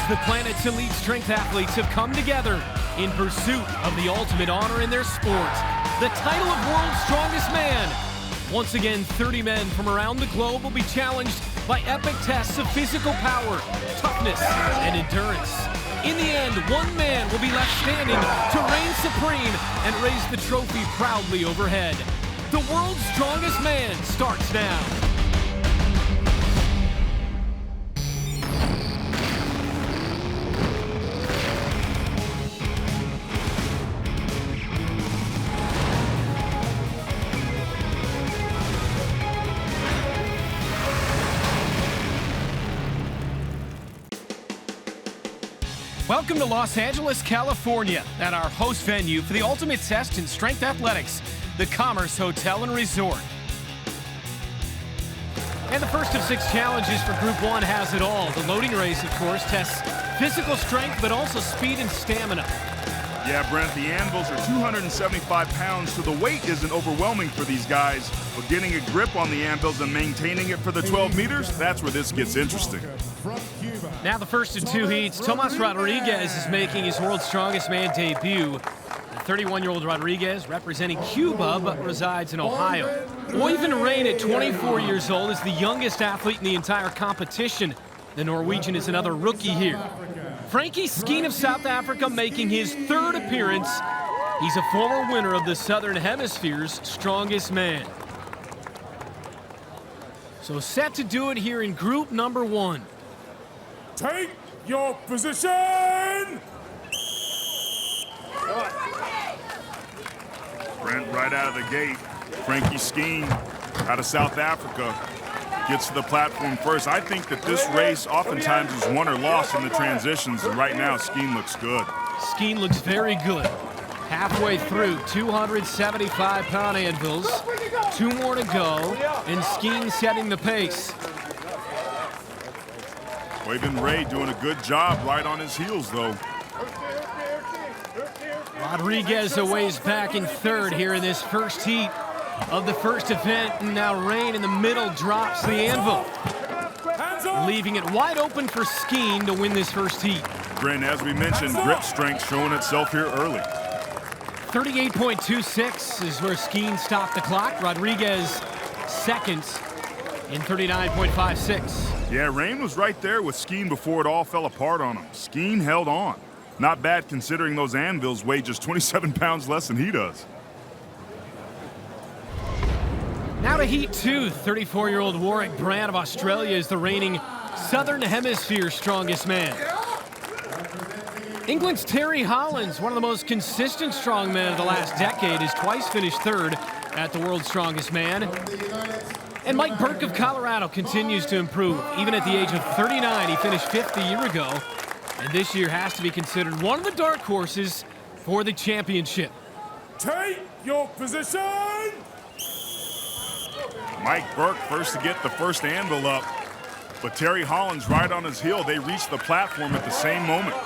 the planet's elite strength athletes have come together in pursuit of the ultimate honor in their sport, the title of World's Strongest Man. Once again, 30 men from around the globe will be challenged by epic tests of physical power, toughness, and endurance. In the end, one man will be left standing to reign supreme and raise the trophy proudly overhead. The World's Strongest Man starts now. Welcome to Los Angeles, California, at our host venue for the ultimate test in strength athletics, the Commerce Hotel and Resort. And the first of 6 challenges for Group 1 has it all. The loading race, of course, tests physical strength, but also speed and stamina. Yeah, Brent, the anvils are 275 pounds, so the weight isn't overwhelming for these guys. But getting a grip on the anvils and maintaining it for the 12 meters, that's where this gets interesting. Now the first of 2 heats, Tomas Rodriguez is making his World's Strongest Man debut. The 31-year-old Rodriguez, representing Cuba, but resides in Ohio. Oyvind Rein, at 24 years old, is the youngest athlete in the entire competition. The Norwegian is another rookie here. Frankie Skeen of South Africa making his 3rd appearance. He's a former winner of the Southern Hemisphere's Strongest Man. So set to do it here in group number 1. Take your position! Brent, right out of the gate, Frankie Skeen out of South Africa gets to the platform first. I think that this race oftentimes is won or lost in the transitions, and right now Skeen looks good. Skeen looks very good. Halfway through, 275-pound anvils. 2 more to go, and Skeen setting the pace. Oyvind Rein doing a good job right on his heels, though. Rodriguez a ways back in 3rd here in this first heat of the first event, and now Rein in the middle drops the anvil, leaving it wide open for Skeen to win this first heat. Brent, as we mentioned, grip strength showing itself here early. 38.26 is where Skeen stopped the clock. Rodriguez second in 39.56. Yeah, Rein was right there with Skeen before it all fell apart on him. Skeen held on. Not bad considering those anvils weigh just 27 pounds less than he does. Now to Heat 2, 34-year-old Warwick Brand of Australia is the reigning Southern Hemisphere Strongest Man. England's Terry Hollands, one of the most consistent strongmen of the last decade, has twice finished 3rd at the World's Strongest Man. And Mike Burke of Colorado continues to improve. Even at the age of 39, he finished 5th a year ago, and this year has to be considered one of the dark horses for the championship. Take your position! Mike Burke first to get the first anvil up, but Terry Hollands right on his heel. They reach the platform at the same moment.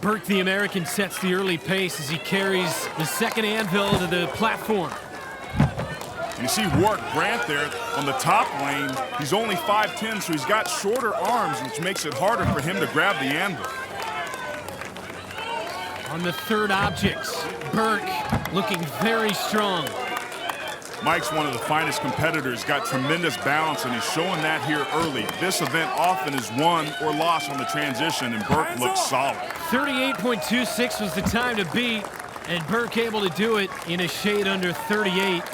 Burke, the American, sets the early pace as he carries the 2nd anvil to the platform. You see Warwick Brand there on the top lane. He's only 5'10", so he's got shorter arms, which makes it harder for him to grab the anvil. On the 3rd object, Burke looking very strong. Mike's one of the finest competitors, got tremendous balance, and he's showing that here early. This event often is won or lost on the transition, and Burke looks solid. 38.26 was the time to beat, and Burke able to do it in a shade under 38.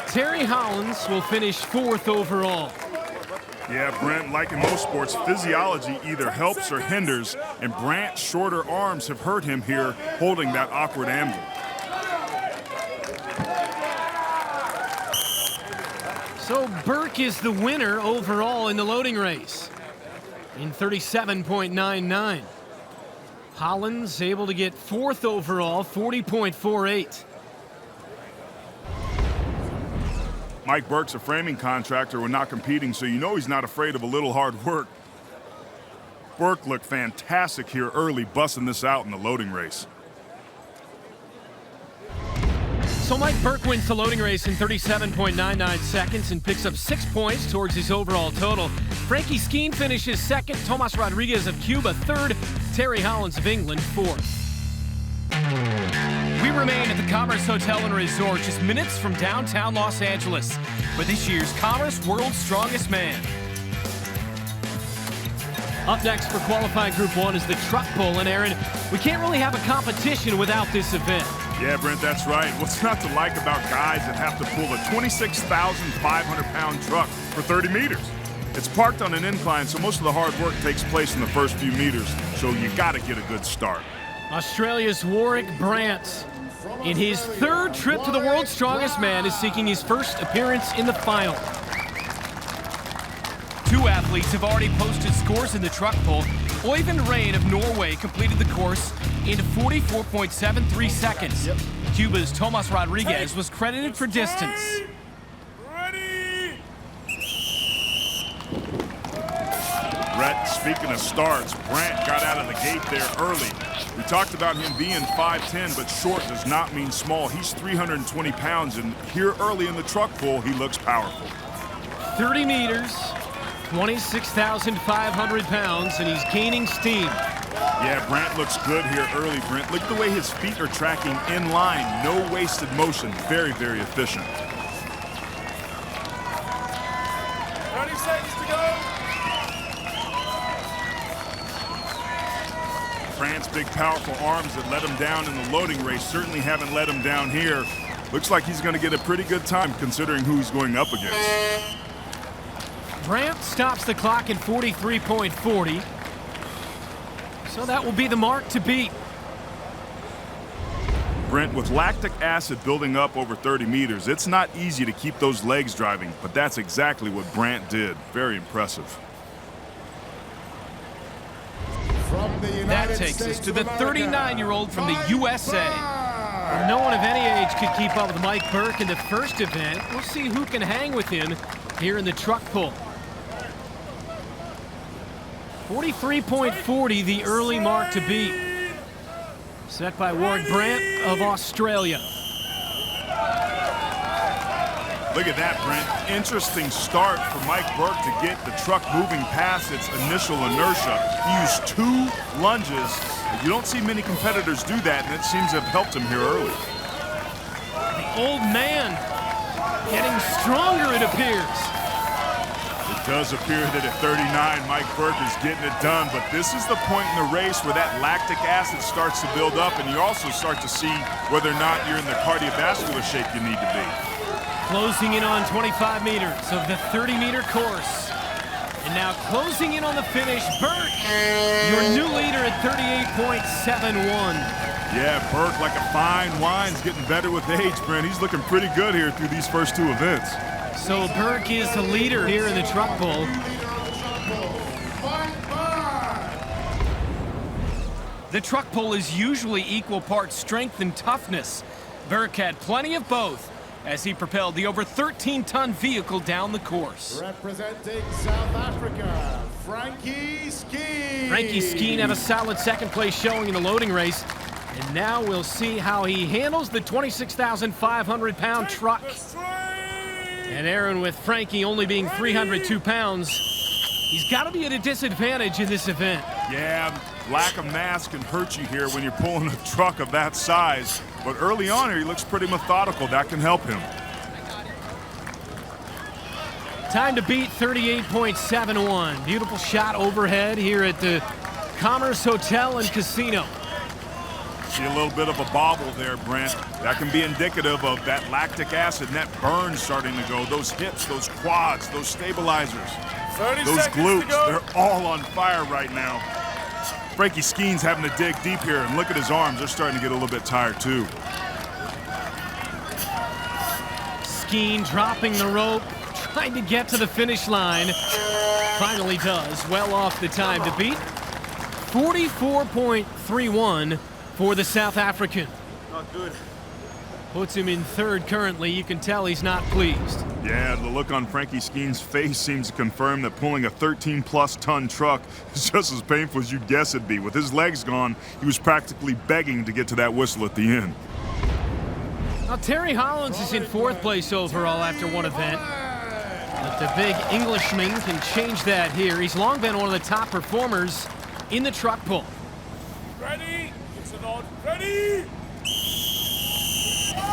Terry Hollands will finish 4th overall. Yeah, Brent, like in most sports, physiology either helps or hinders, and Brandt's shorter arms have hurt him here holding that awkward anvil. So Burke is the winner overall in the loading race in 37.99. Hollands able to get 4th overall, 40.48. Mike Burke's a framing contractor when not competing, so you know he's not afraid of a little hard work. Burke looked fantastic here early, busting this out in the loading race. So Mike Burke wins the loading race in 37.99 seconds and picks up 6 points towards his overall total. Frankie Skeen finishes second, Tomas Rodriguez of Cuba third, Terry Hollins of England fourth. We remain at the Commerce Hotel and Resort, just minutes from downtown Los Angeles, for this year's Commerce World's Strongest Man. Up next for qualifying Group 1 is the truck pull, and Aaron, we can't really have a competition without this event. Yeah, Brent, that's right. What's not to like about guys that have to pull a 26,500-pound truck for 30 meters? It's parked on an incline, so most of the hard work takes place in the first few meters, so you got to get a good start. Australia's Warwick Brant, in his third trip to the World's Strongest Man, is seeking his first appearance in the final. Two athletes have already posted scores in the truck pull. Øyvind Rein of Norway completed the course in 44.73 seconds. Cuba's Tomas Rodriguez was credited for distance. Ready! Brett, speaking of starts, Brant got out of the gate there early. We talked about him being 5'10", but short does not mean small. He's 320 pounds, and here early in the truck pull, he looks powerful. 30 meters, 26,500 pounds, and he's gaining steam. Yeah, Brant looks good here early, Brent. Look at the way his feet are tracking in line. No wasted motion. Very, very efficient. 30 seconds to go. Brant's big, powerful arms that let him down in the loading race certainly haven't let him down here. Looks like he's going to get a pretty good time considering who he's going up against. Brant stops the clock at 43.40. So that will be the mark to beat. Brent, with lactic acid building up over 30 meters, it's not easy to keep those legs driving, but that's exactly what Brant did. Very impressive. That takes us to the 39-year-old from the USA. No one of any age could keep up with Mike Burke in the first event. We'll see who can hang with him here in the truck pull. 43.40, the early mark to beat. Set by Warwick Brant of Australia. Look at that, Brent. Interesting start for Mike Burke to get the truck moving past its initial inertia. He used 2 lunges. You don't see many competitors do that, and it seems to have helped him here early. The old man getting stronger, it appears. It does appear that at 39, Mike Burke is getting it done, but this is the point in the race where that lactic acid starts to build up, and you also start to see whether or not you're in the cardiovascular shape you need to be. Closing in on 25 meters of the 30-meter course. And now closing in on the finish, Burke, your new leader at 38.71. Yeah, Burke, like a fine wine, is getting better with age, Brent. He's looking pretty good here through these first 2 events. So Burke is the leader here in the truck pull. The truck pull is usually equal parts strength and toughness. Burke had plenty of both as he propelled the over 13-ton vehicle down the course. Representing South Africa, Frankie Skeen. Frankie Skeen had a solid second-place showing in the loading race. And now we'll see how he handles the 26,500-pound truck. And Aaron, with Frankie only being 302 pounds, he's got to be at a disadvantage in this event. Yeah, lack of mass can hurt you here when you're pulling a truck of that size. But early on here, he looks pretty methodical. That can help him. Time to beat 38.71. Beautiful shot overhead here at the Commerce Hotel and Casino. See a little bit of a bobble there, Brent. That can be indicative of that lactic acid and that burn starting to go. Those hips, those quads, those stabilizers, 30 those seconds glutes, to go. they're all on fire right now. Frankie Skeen's having to dig deep here, and look at his arms. They're starting to get a little bit tired, too. Skeen dropping the rope, trying to get to the finish line. Finally does, well off the time to beat. 44.31 for the South African. Not good. Puts him in third currently. You can tell he's not pleased. Yeah, the look on Frankie Skeen's face seems to confirm that pulling a 13-plus ton truck is just as painful as you'd guess it'd be. With his legs gone, he was practically begging to get to that whistle at the end. Now, Terry Hollins is in 4th place overall after one event. But the big Englishman can change that here. He's long been one of the top performers in the truck pull. Ready? It's an odd. Ready?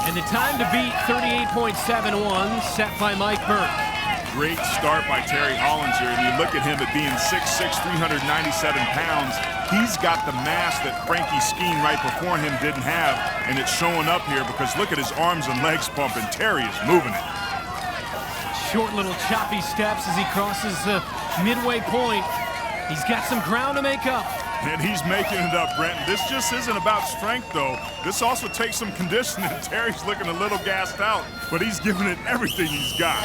And the time to beat 38.71 set by Mike Burke. Great start by Terry Hollins here, and you look at him at being 6'6", 397 pounds. He's got the mass that Frankie Skeen right before him didn't have, and it's showing up here because look at his arms and legs pumping. Terry is moving it. Short little choppy steps as he crosses the midway point. He's got some ground to make up. And he's making it up, Brent. This just isn't about strength, though. This also takes some conditioning. Terry's looking a little gassed out, but he's giving it everything he's got.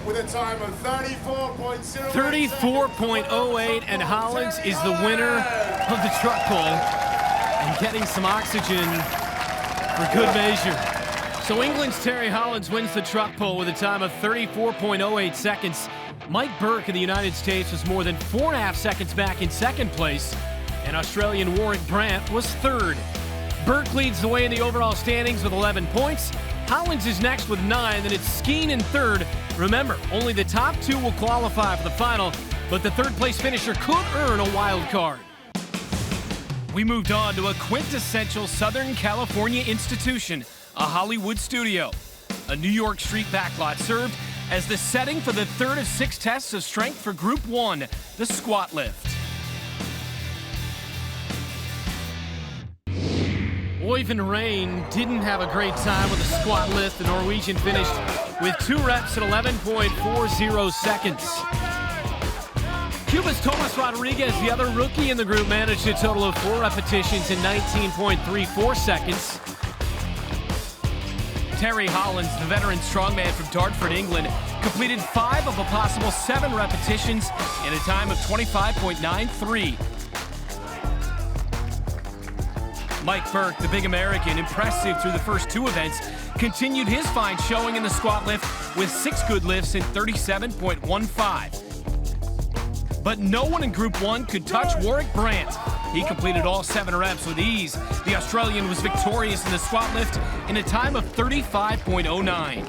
With a time of 34.08. 34.08, and Hollins is the winner of the truck pull and getting some oxygen for good measure. So England's Terry Hollins wins the truck pull with a time of 34.08 seconds. Mike Burke in the United States was more than 4.5 seconds back in 2nd place, and Australian Warwick Brandt was 3rd. Burke leads the way in the overall standings with 11 points. Hollins is next with 9, then it's Skeen in 3rd. Remember, only the top 2 will qualify for the final, but the 3rd place finisher could earn a wild card. We moved on to a quintessential Southern California institution, a Hollywood studio. A New York street backlot served as the setting for the 3rd of 6 tests of strength for Group 1, the squat lift. Oyvind Rain didn't have a great time with the squat lift. The Norwegian finished with 2 reps at 11.40 seconds. Cuba's Tomas Rodriguez, the other rookie in the group, managed a total of 4 repetitions in 19.34 seconds. Terry Hollins, the veteran strongman from Dartford, England, completed 5 of a possible 7 repetitions in a time of 25.93. Mike Burke, the big American, impressive through the first 2 events, continued his fine showing in the squat lift with 6 good lifts in 37.15. But no one in Group 1 could touch Warwick Brandt. He completed all 7 reps with ease. The Australian was victorious in the squat lift in a time of 35.09.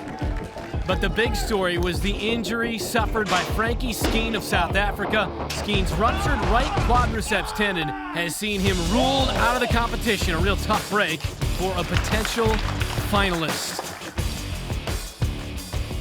But the big story was the injury suffered by Frankie Skeen of South Africa. Skeen's ruptured right quadriceps tendon has seen him ruled out of the competition. A real tough break for a potential finalist.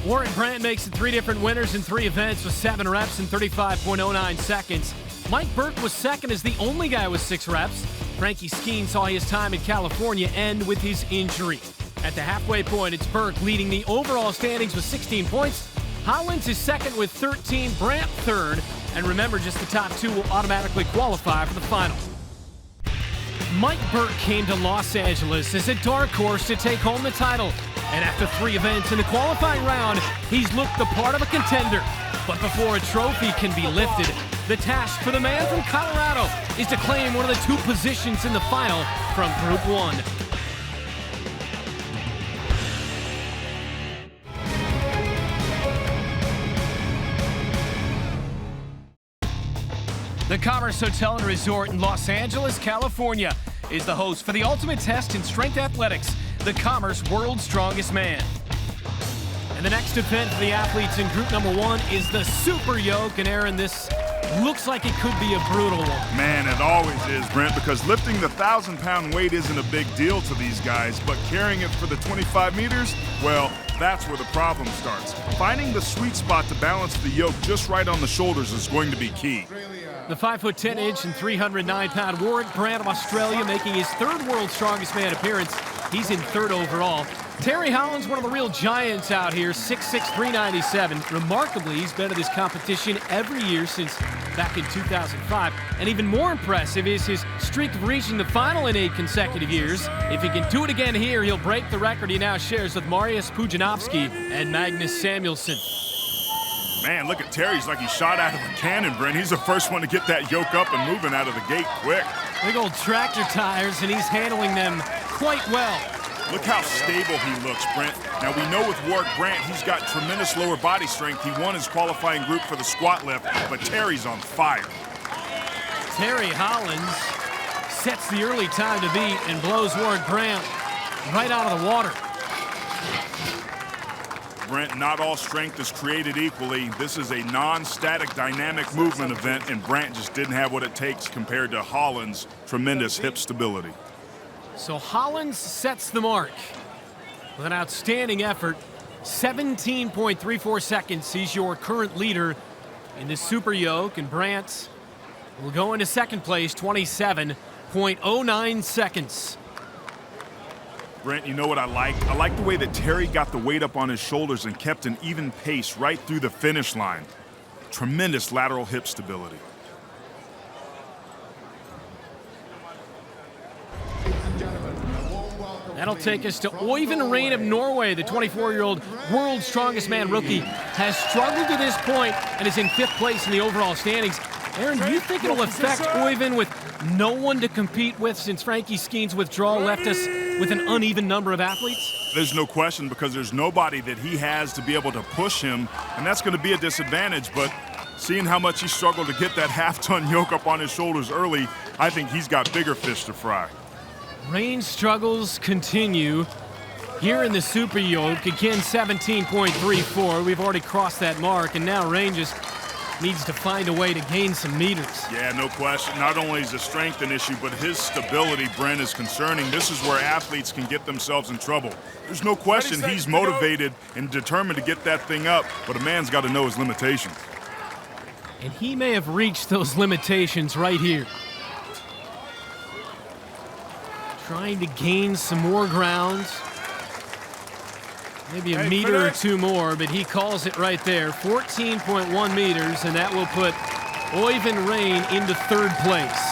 Warwick Brandt makes it 3 different winners in 3 events with 7 reps in 35.09 seconds. Mike Burke was 2nd as the only guy with 6 reps. Frankie Skeen saw his time in California end with his injury. At the halfway point, it's Burke leading the overall standings with 16 points. Hollins is 2nd with 13, Brandt 3rd. And remember, just the top 2 will automatically qualify for the final. Mike Burke came to Los Angeles as a dark horse to take home the title. And after 3 events in the qualifying round, he's looked the part of a contender. But before a trophy can be lifted, the task for the man from Colorado is to claim one of the 2 positions in the final from Group 1. The Commerce Hotel and Resort in Los Angeles, California, is the host for the ultimate test in strength athletics, the Commerce World's Strongest Man. And the next event for the athletes in group number 1 is the Super Yoke. And Aaron, this looks like it could be a brutal one. Man, it always is, Brent, because lifting the 1,000-pound weight isn't a big deal to these guys, but carrying it for the 25 meters, well, that's where the problem starts. Finding the sweet spot to balance the yoke just right on the shoulders is going to be key. The 5'10" and 309-pound Warwick Brandt of Australia making his 3rd World's Strongest Man appearance. He's in 3rd overall. Terry Hollins, one of the real giants out here, 6'6", 397. Remarkably, he's been at this competition every year since back in 2005. And even more impressive is his streak of reaching the final in 8 consecutive years. If he can do it again here, he'll break the record he now shares with Mariusz Pudzianowski and Magnus Samuelsson. Man, look at Terry. He's like he shot out of a cannon, Brent. He's the first one to get that yoke up and moving out of the gate quick. Big old tractor tires, and he's handling them quite well. Look how stable he looks, Brent. Now, we know with Warwick Brandt, he's got tremendous lower body strength. He won his qualifying group for the squat lift, but Terry's on fire. Terry Hollins sets the early time to beat and blows Warwick Brandt right out of the water. Brent, not all strength is created equally. This is a non-static dynamic movement event, and Brant just didn't have what it takes compared to Holland's tremendous hip stability. So Hollins sets the mark with an outstanding effort. 17.34 seconds. He's your current leader in the Super Yoke, and Brant will go into second place, 27.09 seconds. Brent, you know what I like? I like the way that Terry got the weight up on his shoulders and kept an even pace right through the finish line. Tremendous lateral hip stability. That'll take us to Øyvind Rein of Norway. The 24-year-old world's strongest man rookie has struggled to this point and is in 5th place in the overall standings. Aaron, do you think it'll affect Øyvind with no one to compete with since Frankie Skeen's withdrawal left us with an uneven number of athletes? There's no question, because there's nobody that he has to be able to push him, and that's going to be a disadvantage. But seeing how much he struggled to get that half-ton yoke up on his shoulders early, I think he's got bigger fish to fry. Rain's struggles continue here in the Super Yoke. Again, 17.34. We've already crossed that mark, and now Rain just needs to find a way to gain some meters. Yeah, no question. Not only is the strength an issue, but his stability, Brent, is concerning. This is where athletes can get themselves in trouble. There's no question he's motivated and determined to get that thing up, but a man's got to know his limitations. And he may have reached those limitations right here. Trying to gain some more ground. Maybe a meter or two more, but he calls it right there. 14.1 meters, and that will put Øyvind Rein into 3rd place.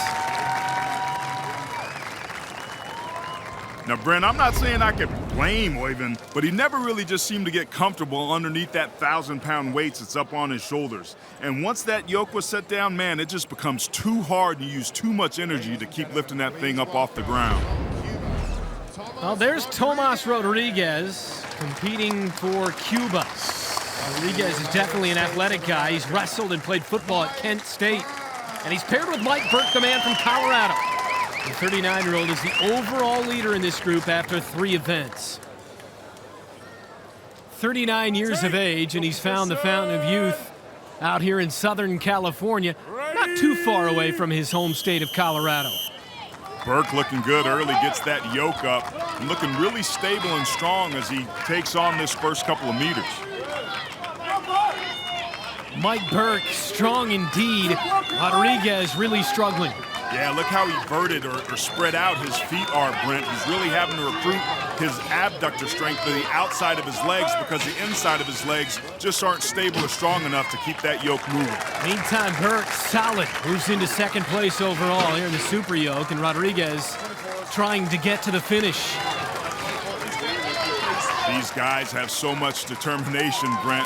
Now, Brent, I'm not saying I can blame Øyvind, but he never really just seemed to get comfortable underneath that 1,000-pound weights that's up on his shoulders. And once that yoke was set down, man, it just becomes too hard and you use too much energy to keep lifting that thing up off the ground. Well, there's Tomas Rodriguez competing for Cuba. Rodriguez is definitely an athletic guy. He's wrestled and played football at Kent State. And he's paired with Mike Burke, the man from Colorado. The 39-year-old is the overall leader in this group after 3 events. 39 years of age, and he's found the fountain of youth out here in Southern California, not too far away from his home state of Colorado. Burke looking good early, gets that yoke up, and looking really stable and strong as he takes on this first couple of meters. Mike Burke, strong indeed. Rodriguez really struggling. Yeah, look how everted or spread out his feet are, Brent. He's really having to recruit his abductor strength to the outside of his legs because the inside of his legs just aren't stable or strong enough to keep that yoke moving. Meantime, Burke, solid, moves into 2nd place overall here in the Super Yoke, and Rodriguez trying to get to the finish. These guys have so much determination, Brent,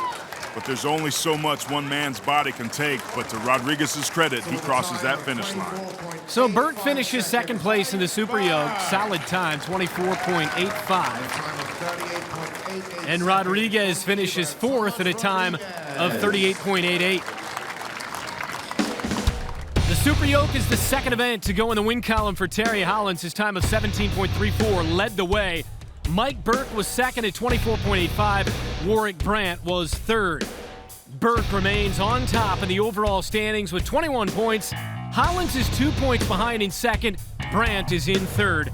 but there's only so much one man's body can take. But to Rodriguez's credit, he crosses that finish line. So Burke finishes 2nd place in the Super Yoke, solid time, 24.85. And Rodriguez finishes 4th at a time of 38.88. The Super Yoke is the 2nd event to go in the win column for Terry Hollins. His time of 17.34 led the way. Mike Burke was 2nd at 24.85. Warwick Brant was 3rd. Burke remains on top in the overall standings with 21 points. Hollins is 2 points behind in 2nd. Brant is in 3rd.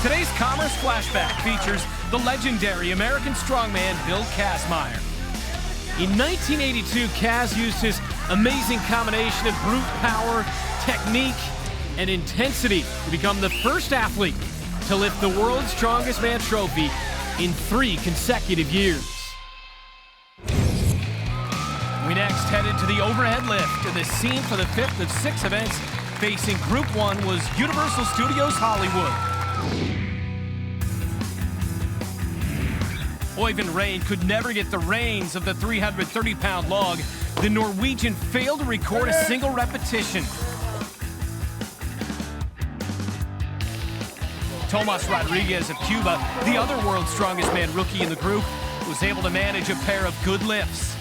Today's Commerce Flashback features the legendary American strongman Bill Kazmaier. In 1982, Kaz used his amazing combination of brute power, technique, and intensity to become the first athlete to lift the world's strongest man trophy in 3 consecutive years. We next headed to the overhead lift, and the scene for the 5th of 6 events facing Group 1 was Universal Studios Hollywood. Øyvind Rein could never get the reins of the 330-pound log. The Norwegian failed to record a single repetition. Tomas Rodriguez of Cuba, the other world's strongest man rookie in the group, was able to manage a pair of good lifts.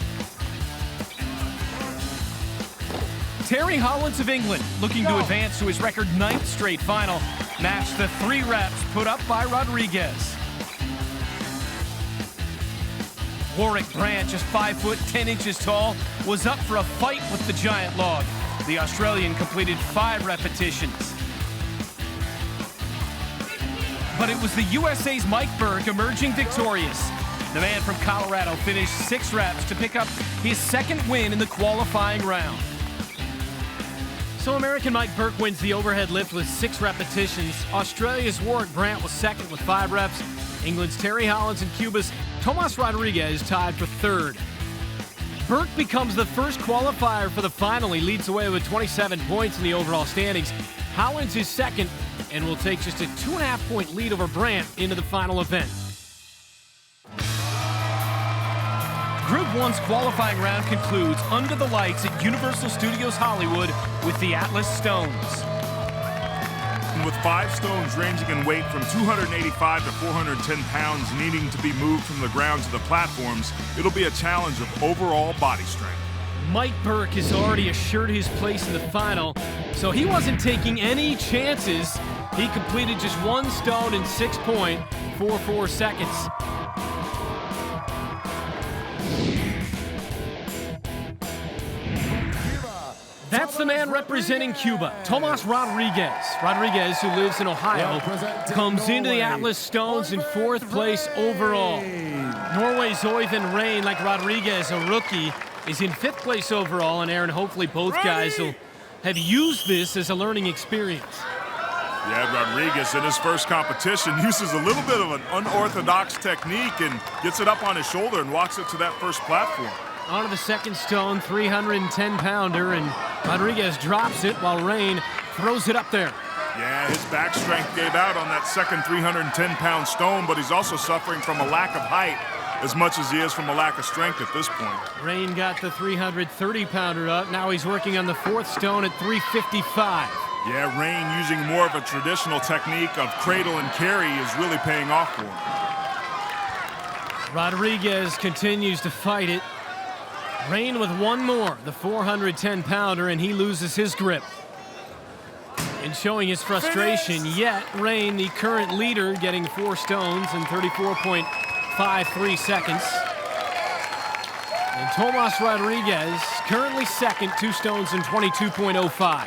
Terry Hollands of England, looking to advance to his record 9th straight final, matched the 3 reps put up by Rodriguez. Warwick Brant, just 5 foot 10 inches tall, was up for a fight with the giant log. The Australian completed 5 repetitions. But it was the USA's Mike Burke emerging victorious. The man from Colorado finished 6 reps to pick up his 2nd win in the qualifying round. So American Mike Burke wins the overhead lift with 6 repetitions. Australia's Warwick Brant was 2nd with 5 reps. England's Terry Hollands and Cuba's Tomas Rodriguez tied for 3rd. Burke becomes the first qualifier for the final. He leads the way with 27 points in the overall standings. Hollands is 2nd and will take just a 2.5-point lead over Brant into the final event. Group 1's qualifying round concludes under the lights at Universal Studios Hollywood with the Atlas Stones. With 5 stones ranging in weight from 285 to 410 pounds needing to be moved from the ground to the platforms, it'll be a challenge of overall body strength. Mike Burke has already assured his place in the final, so he wasn't taking any chances. He completed just 1 stone in 6.44 seconds. That's the man representing Cuba, Tomas Rodriguez. Rodriguez, who lives in Ohio, comes into the Atlas Stones in 4th place overall. Norway's Øyvind Rein, like Rodriguez, a rookie, is in 5th place overall, and Aaron, hopefully both guys will have used this as a learning experience. Yeah, Rodriguez in his first competition uses a little bit of an unorthodox technique and gets it up on his shoulder and walks it to that first platform. Onto the 2nd stone, 310-pounder, and Rodriguez drops it while Rein throws it up there. Yeah, his back strength gave out on that second 310-pound stone, but he's also suffering from a lack of height as much as he is from a lack of strength at this point. Rein got the 330-pounder up. Now he's working on the 4th stone at 355. Yeah, Rein using more of a traditional technique of cradle and carry is really paying off for him. Rodriguez continues to fight it. Rein with 1 more, the 410-pounder, and he loses his grip. And showing his frustration, yet Rein, the current leader, getting 4 stones in 34.53 seconds. And Tomas Rodriguez, currently 2nd, 2 stones in 22.05.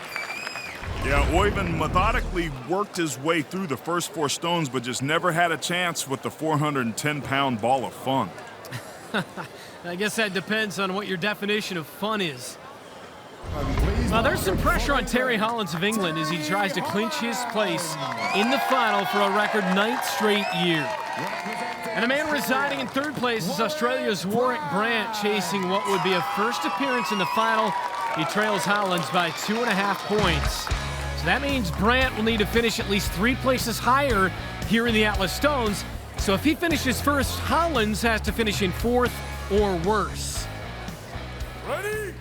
Yeah, Øyvind methodically worked his way through the first 4 stones, but just never had a chance with the 410-pound ball of fun. I guess that depends on what your definition of fun is. Now, there's some pressure on Terry Hollands of England as he tries to clinch his place in the final for a record 9th straight year. And a man residing in 3rd place is Australia's Warwick Brant, chasing what would be a first appearance in the final. He trails Hollands by 2.5 points. So that means Brant will need to finish at least 3 places higher here in the Atlas Stones. So if he finishes first, Hollands has to finish in 4th or worse. Ready?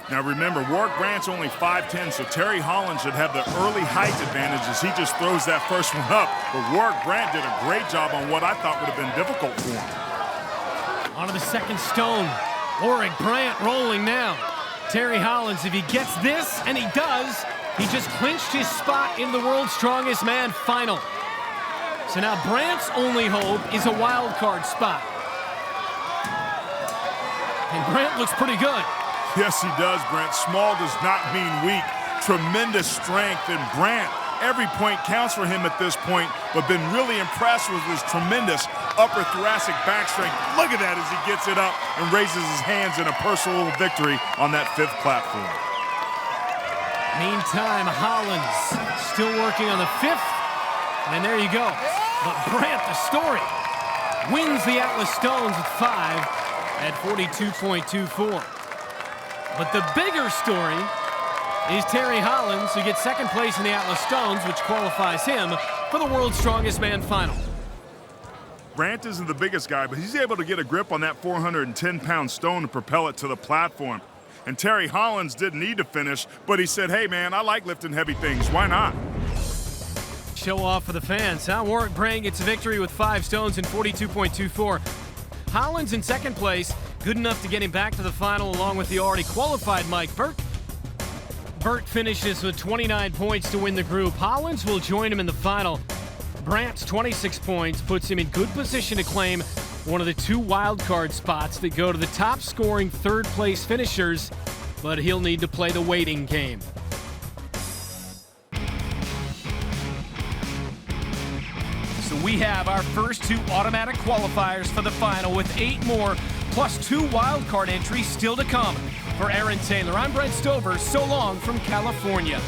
Now remember, Warwick Brant's only 5'10", so Terry Hollands should have the early height advantage as he just throws that first one up. But Warwick Brant did a great job on what I thought would have been difficult for him. Onto the 2nd stone. Warwick Brant rolling now. Terry Hollands, if he gets this, and he does, he just clinched his spot in the World's Strongest Man final. So now Brant's only hope is a wild card spot. And Brant looks pretty good. Yes, he does, Brent. Small does not mean weak. Tremendous strength, and Brant, every point counts for him at this point, but been really impressed with his tremendous upper thoracic back strength. Look at that as he gets it up and raises his hands in a personal victory on that 5th platform. Meantime, Hollands still working on the 5th, and there you go. But Brant, the story, wins the Atlas Stones with 5 at 42.24. But the bigger story is Terry Hollands, who gets 2nd place in the Atlas Stones, which qualifies him for the World's Strongest Man final. Brant isn't the biggest guy, but he's able to get a grip on that 410-pound stone to propel it to the platform. And Terry Hollands didn't need to finish, but he said, hey, man, I like lifting heavy things. Why not? Show off for the fans, huh? Warwick Brant gets a victory with 5 stones in 42.24. Hollands in 2nd place Good enough to get him back to the final along with the already qualified Mike Burke. Burt finishes with 29 points to win the group. Hollins will join him in the final. Brandt's 26 points puts him in good position to claim one of the 2 wildcard spots that go to the top scoring third place finishers, but he'll need to play the waiting game. So we have our first 2 automatic qualifiers for the final with 8 more plus 2 wildcard entries still to come. For Aaron Taylor, I'm Brent Stover. So long from California.